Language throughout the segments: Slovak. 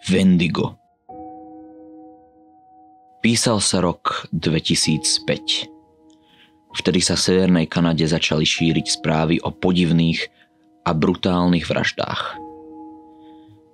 Wendigo. Písal sa rok 2005. Vtedy sa v Severnej Kanade začali šíriť správy o podivných a brutálnych vraždách.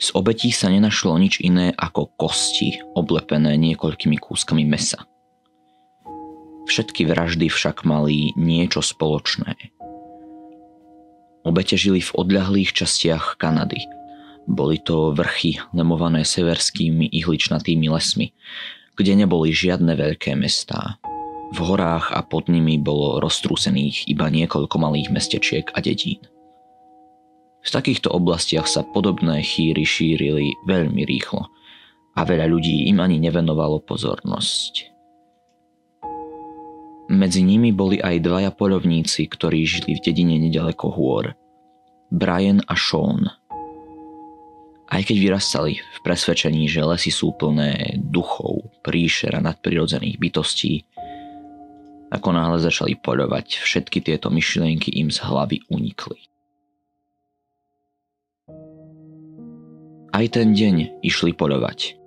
Z obetí sa nenašlo nič iné ako kosti oblepené niekoľkými kúskami mäsa. Všetky vraždy však mali niečo spoločné. Obete žili v odľahlých častiach Kanady. Boli to vrchy lemované severskými ihličnatými lesmi, kde neboli žiadne veľké mestá. V horách a pod nimi bolo roztrúsených iba niekoľko malých mestečiek a dedín. V takýchto oblastiach sa podobné chýry šírili veľmi rýchlo a veľa ľudí im ani nevenovalo pozornosť. Medzi nimi boli aj dvaja poľovníci, ktorí žili v dedine nedaleko hôr. Brian a Sean. Aj keď vyrastali v presvedčení, že lesy sú plné duchov, príšer a nadprirodzených bytostí, ako náhle začali poľovať, všetky tieto myšlienky im z hlavy unikli. Aj ten deň išli poľovať.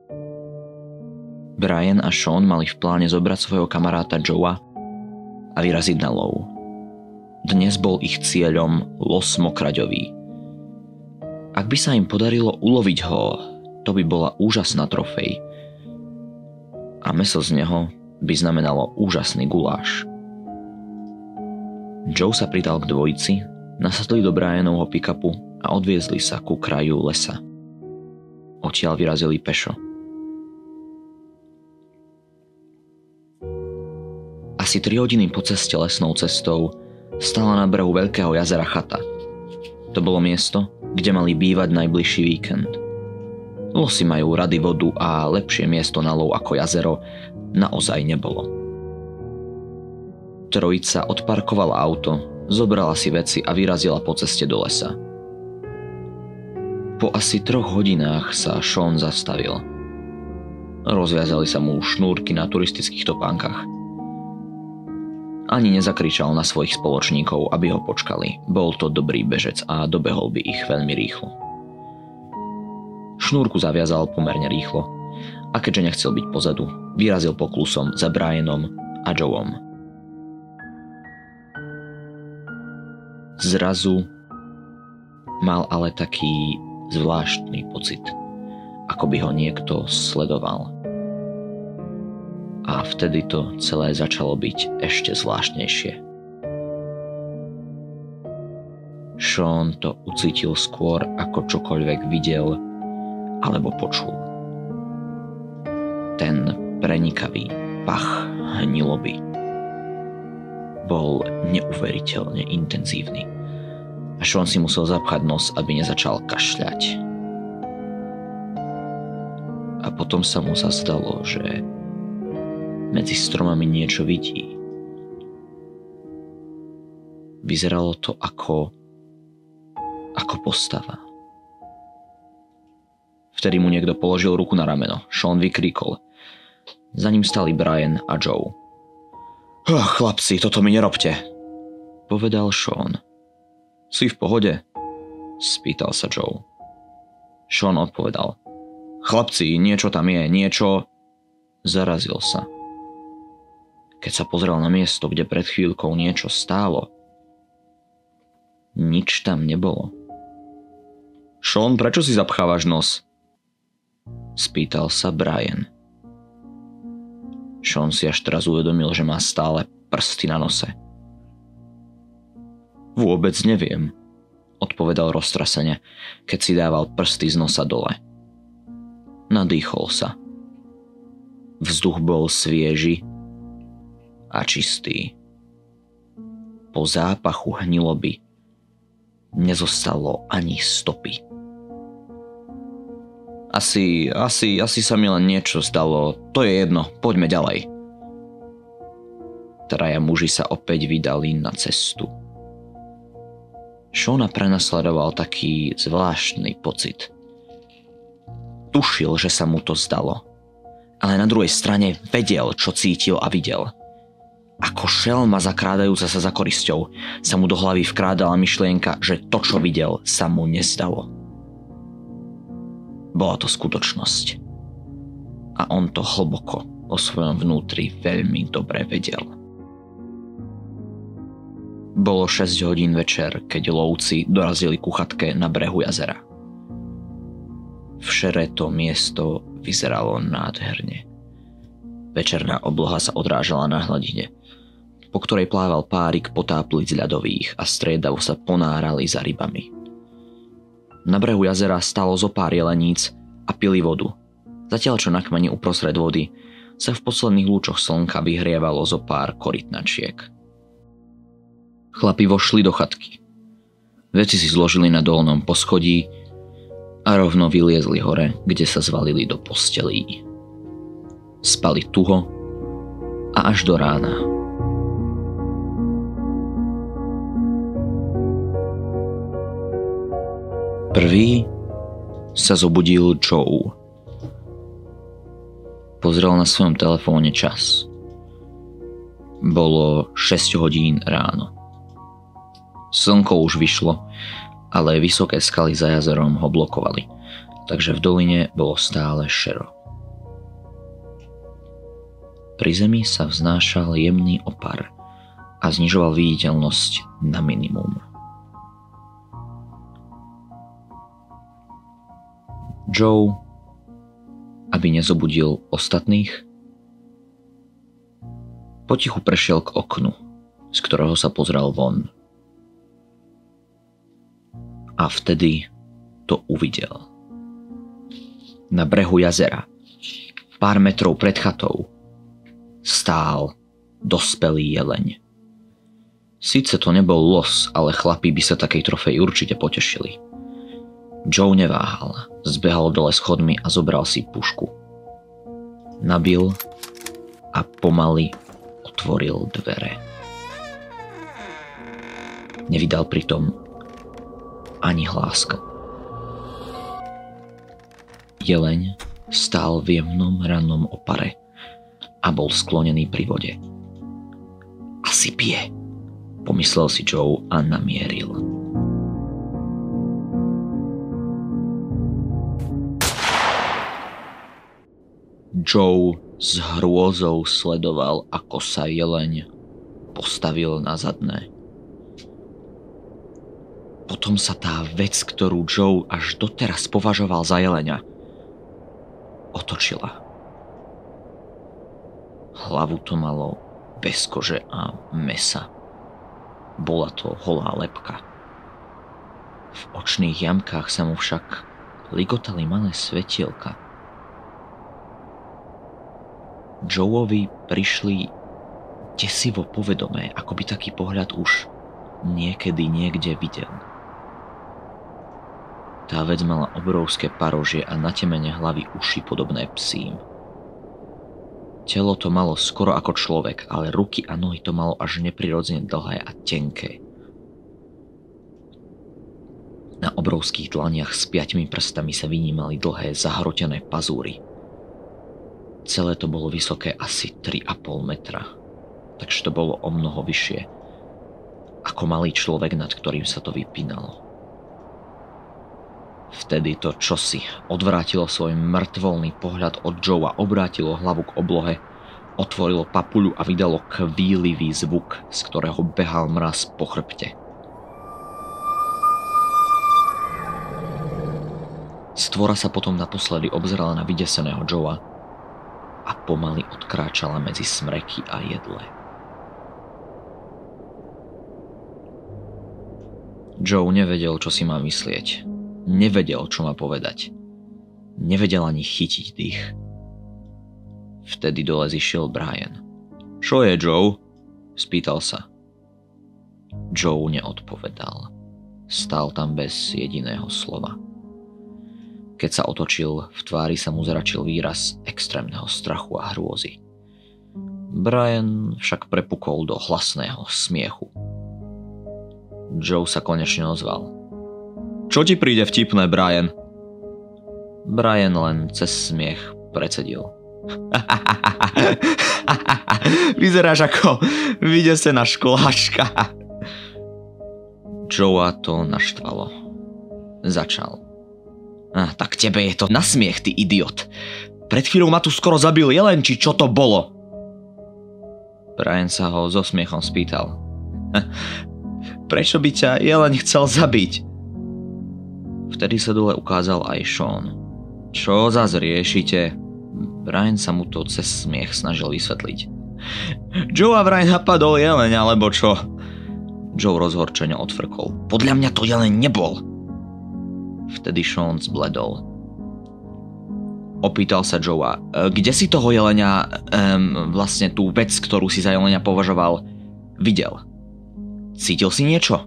Brian a Sean mali v pláne zobrať svojho kamaráta Joea a vyraziť na lov. Dnes bol ich cieľom los mokraďový. Ak by sa im podarilo uloviť ho, to by bola úžasná trofej. A mäso z neho by znamenalo úžasný guláš. Joe sa pridal k dvojici, nasadli do Brianovho pick-upu a odviezli sa ku kraju lesa. Odtiaľ vyrazili pešo. Asi 3 hodiny po ceste lesnou cestou stála na brehu veľkého jazera chata. To bolo miesto, kde mali bývať najbližší víkend. Losy majú rady vodu a lepšie miesto na lov ako jazero naozaj nebolo. Trojica odparkovala auto, zobrala si veci a vyrazila po ceste do lesa. Po asi 3 hodinách sa Sean zastavil. Rozviazali sa mu šnúrky na turistických topánkach. Ani nezakričal na svojich spoločníkov, aby ho počkali. Bol to dobrý bežec a dobehol by ich veľmi rýchlo. Šnúrku zaviazal pomerne rýchlo a keďže nechcel byť pozadu, vyrazil poklusom za Brianom a Joeom. Zrazu mal ale taký zvláštny pocit, ako by ho niekto sledoval. A vtedy to celé začalo byť ešte zvláštnejšie. Sean to ucítil skôr ako čokoľvek videl alebo počul. Ten prenikavý pach hniloby bol neuveriteľne intenzívny a Sean si musel zapchať nos, aby nezačal kašľať. A potom sa mu zazdalo, že medzi stromami niečo vidí. Vyzeralo to ako postava. Vtedy mu niekto položil ruku na rameno. Sean vykríkol. Za ním stali Brian a Joe. Chlapci, toto mi nerobte, povedal Sean. Si v pohode? Spýtal sa Joe. Sean odpovedal. Chlapci, niečo tam je, niečo... Zarazil sa. Keď sa pozrel na miesto, kde pred chvíľkou niečo stálo, nič tam nebolo. Sean, prečo si zapchávaš nos? Spýtal sa Brian. Sean si až teraz uvedomil, že má stále prsty na nose. Vôbec neviem, odpovedal roztrasene, keď si dával prsty z nosa dole. Nadýchol sa. Vzduch bol svieži a čistý. Po zápachu hniloby nezostalo ani stopy. Asi sa mi len niečo zdalo, to je jedno, poďme ďalej. Traja muži sa opäť vydali na cestu. Seana prenasledoval taký zvláštny pocit. Tušil, že sa mu to zdalo, ale na druhej strane vedel, čo cítil a videl. Ako šelma zakrádajúca sa za korisťou sa mu do hlavy vkrádala myšlienka, že to, čo videl, sa mu nezdalo. Bola to skutočnosť. A on to hlboko vo svojom vnútri veľmi dobre vedel. Bolo 6 hodín večer, keď lovci dorazili ku chatke na brehu jazera. Všere to miesto vyzeralo nádherne. Večerná obloha sa odrážala na hladine, po ktorej plával párik potáplic ľadových a striedavo sa ponárali za rybami. Na brehu jazera stalo zo pár jeleníc a pili vodu, zatiaľ čo na kmeni uprostred vody sa v posledných lúčoch slnka vyhrievalo zo pár korytnačiek. Chlapi vošli do chatky. Veci si zložili na dolnom poschodí a rovno vyliezli hore, kde sa zvalili do postelí. Spali tuho a až do rána. Prvý sa zobudil Joe. Pozrel na svojom telefóne čas. Bolo 6 hodín ráno. Slnko už vyšlo, ale vysoké skaly za jazerom ho blokovali, takže v doline bolo stále šero. Pri zemi sa vznášal jemný opar a znižoval viditeľnosť na minimum. Joe, aby nezobudil ostatných, potichu prešiel k oknu, z ktorého sa pozrel von. A vtedy to uvidel. Na brehu jazera, pár metrov pred chatou, stál dospelý jeleň. Síce to nebol los, ale chlapi by sa takej trofej určite potešili. Joe neváhal, zbehal dole schodmi a zobral si pušku. Nabil a pomaly otvoril dvere. Nevydal pritom ani hláska. Jeleň stál v jemnom rannom opare a bol sklonený pri vode. Asi pije, pomyslel si Joe a namieril. Joe s hrôzou sledoval, ako sa jeleň postavil na zadné. Potom sa tá vec, ktorú Joe až doteraz považoval za jelenia, otočila. Hlavu to malo bez kože a mesa. Bola to holá lebka. V očných jamkách sa mu však ligotali malé svetielka. Joeovi prišli desivo povedomé, ako by taký pohľad už niekedy niekde videl. Tá vec mala obrovské parožie a na temene hlavy uši podobné psím. Telo to malo skoro ako človek, ale ruky a nohy to malo až neprirodzene dlhé a tenké. Na obrovských dlaniach s 5 prstami sa vynímali dlhé zahrotené pazúry. Celé to bolo vysoké asi 3,5 metra, takže to bolo o mnoho vyššie, ako malý človek, nad ktorým sa to vypínalo. Vtedy to čosi odvrátilo svoj mŕtvolný pohľad od Joea, obrátilo hlavu k oblohe, otvorilo papuľu a vydalo kvílivý zvuk, z ktorého behal mraz po chrbte. Stvora sa potom naposledy obzerala na vydeseného Joea a pomaly odkráčala medzi smreky a jedle. Joe nevedel, čo si má myslieť. Nevedel, čo má povedať. Nevedel ani chytiť dých. Vtedy dole zišiel Brian. Čo je, Joe? Spýtal sa. Joe neodpovedal. Stál tam bez jediného slova. Keď sa otočil, v tvári sa mu zračil výraz extrémneho strachu a hrôzy. Brian však prepukol do hlasného smiechu. Joe sa konečne ozval. Čo ti príde vtipné, Brian? Brian len cez smiech precedil. Vyzeráš ako vydesená školáčka. Joea to naštvalo. Začal. Tak tebe je to na smiech, ty idiot. Pred chvíľou ma tu skoro zabil jelen, či čo to bolo? Brian sa ho so smiechom spýtal. Prečo by ťa jeleň chcel zabiť? Vtedy sa dole ukázal aj Sean. Čo zas riešite? Brian sa mu to cez smiech snažil vysvetliť. Joe a Brian napadol jeleň, alebo čo? Joe rozhorčene odfrkol. Podľa mňa to jeleň nebol. Vtedy Sean zbledol. Opýtal sa Joea, kde si toho jelenia, vlastne tú vec, ktorú si za jelenia považoval, videl? Cítil si niečo?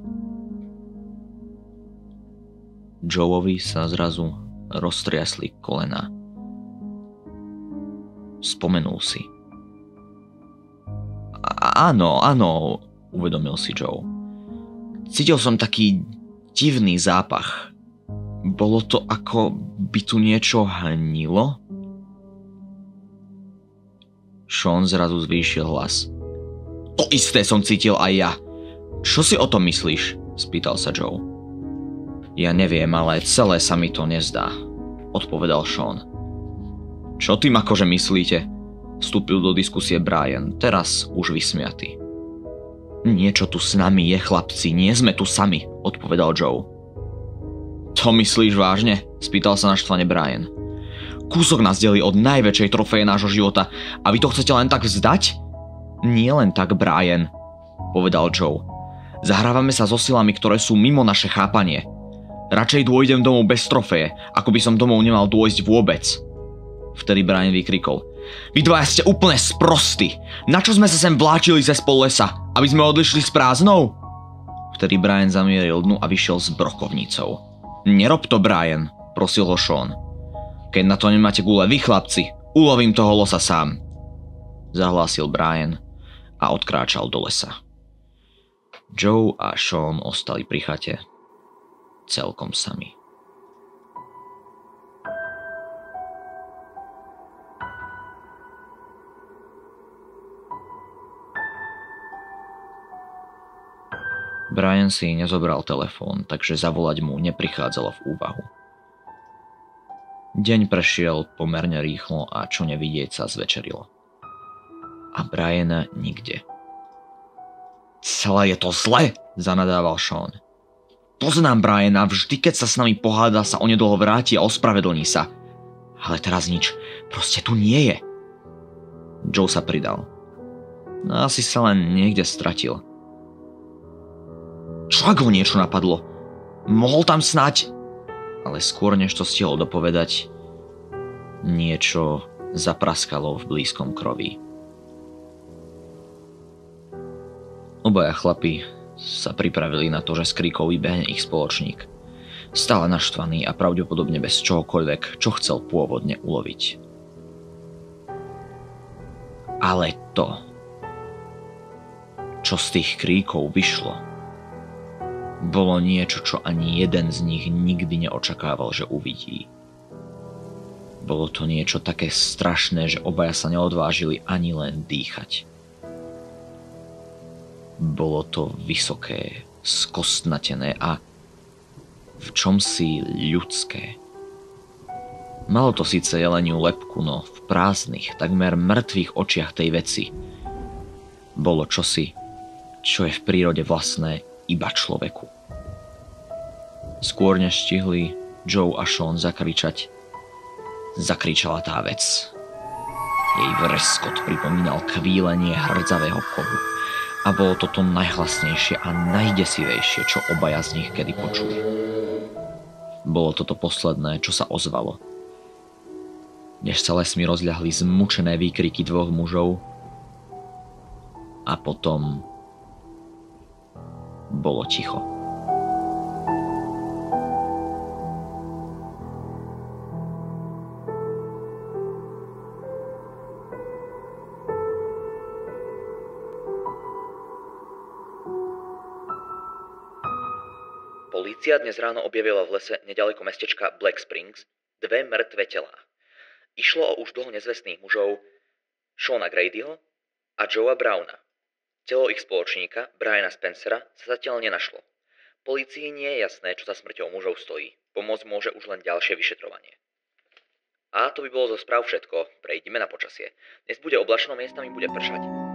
Joeovi sa zrazu roztriasli kolená. Spomenul si. Áno, uvedomil si Joe. Cítil som taký divný zápach. Bolo to ako by tu niečo hnilo? Sean zrazu zvýšil hlas. To isté som cítil aj ja. Čo si o tom myslíš? Spýtal sa Joe. Ja neviem, ale celé sa mi to nezdá, odpovedal Sean. Čo tým akože myslíte? Vstúpil do diskusie Brian, teraz už vysmiatý. Niečo tu s nami je, chlapci, nie sme tu sami, odpovedal Joe. To myslíš vážne? Spýtal sa naštvane Brian. Kúsok nás delí od najväčšej trofeje nášho života a vy to chcete len tak vzdať? Nie len tak, Brian, povedal Joe. Zahrávame sa so silami, ktoré sú mimo naše chápanie. Radšej dôjdem domov bez trofeje, ako by som domov nemal dôjsť vôbec. Vtedy Brian vykrikol. Vy dvaja ste úplne sprostí. Na čo sme sa sem vláčili cez pol lesa? Aby sme odlišli s prázdnou? Vtedy Brian zamieril dnu a vyšiel s brokovnicou. Nerob to, Brian, prosil ho Sean. Keď na to nemáte gule vy, chlapci, ulovím toho losa sám. Zahlásil Brian a odkráčal do lesa. Joe a Sean ostali pri chate celkom sami. Brian si nezobral telefón, takže zavolať mu neprichádzalo v úvahu. Deň prešiel pomerne rýchlo a čo nevidieť sa zvečerilo. A Briana nikde. Celé je to zle, zanadával Sean. Poznám Briana, vždy keď sa s nami poháda, sa onedlho vráti a ospravedlní sa. Ale teraz nič, proste tu nie je. Joe sa pridal. No, asi sa len niekde stratil. Čo ak ho niečo napadlo? Mohol tam snáď... Ale skôr než to stihol dopovedať, niečo zapraskalo v blízkom kroví. Obaja chlapi sa pripravili na to, že z kríkov vybehne ich spoločník. Stále naštvaný a pravdepodobne bez čohokoľvek, čo chcel pôvodne uloviť. Ale to, čo z tých kríkov vyšlo, bolo niečo, čo ani jeden z nich nikdy neočakával, že uvidí. Bolo to niečo také strašné, že obaja sa neodvážili ani len dýchať. Bolo to vysoké, skostnatené a v čomsi ľudské. Malo to síce jeleniu lebku, no v prázdnych, takmer mŕtvych očiach tej veci bolo čosi, čo je v prírode vlastné iba človeku. Skôr než stihli Joe a Sean zakričať, zakričala tá vec. Jej vreskot pripomínal kvílenie hrdzavého kovu a bolo to najhlasnejšie a najdesivejšie, čo obaja z nich kedy počuli. Bolo to posledné, čo sa ozvalo. Než sa lesmi rozľahli zmučené výkriky dvoch mužov a potom bolo ticho. Polícia dnes ráno objavila v lese neďaleko mestečka Black Springs dve mŕtve telá. Išlo o už dlho nezvestných mužov Seana Gradyho a Joea Browna. Telo ich spoločníka, Briana Spencera, sa zatiaľ nenašlo. Polícii nie je jasné, čo za smrťou mužov stojí. Pomôcť môže už len ďalšie vyšetrovanie. A to by bolo zo správ všetko. Prejdime na počasie. Dnes bude oblačno, miestami bude pršať.